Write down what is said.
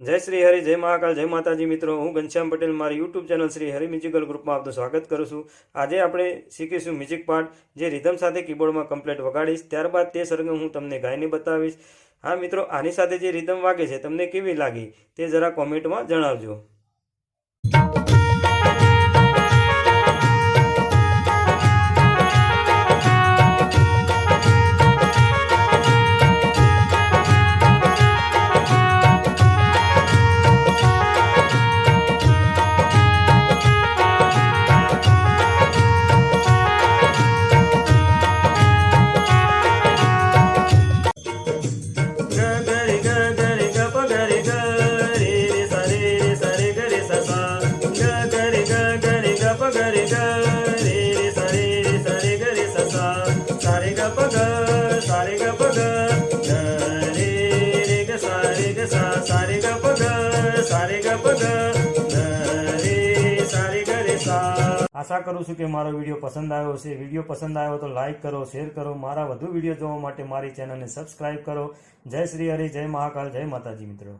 જય શ્રી હરિ, જય મહાકાલ, જય માતાજી મિત્રો। હું ઘનશ્યામ પટેલ મારી YouTube channel Shri Hari musical ગ્રુપમાં આપનું સ્વાગત કરું છું। આજે આપણે શીખીશું મ્યુઝિક પાર્ટ, જે રિધમ સાથે કીબોર્ડમાં કમ્પ્લીટ વગાડીશ, ત્યારબાદ તે સરંગ હું તમને ગાઈને બતાવીશ। હા મિત્રો, આની સાથે જે રિધમ વાગે છે તમને કેવી લાગી તે જરા કોમેન્ટમાં જણાવજો। आशा करूँ छूँ कि मारो वीडियो पसंद आयो हशे। वीडियो पसंद आयो तो लाइक करो, शेर करो, मारा वधु वीडियो जोवा माटे मारी चेनल ने सब्सक्राइब करो। जय श्री हरि, जय महाकाल, जय माताजी मित्रों।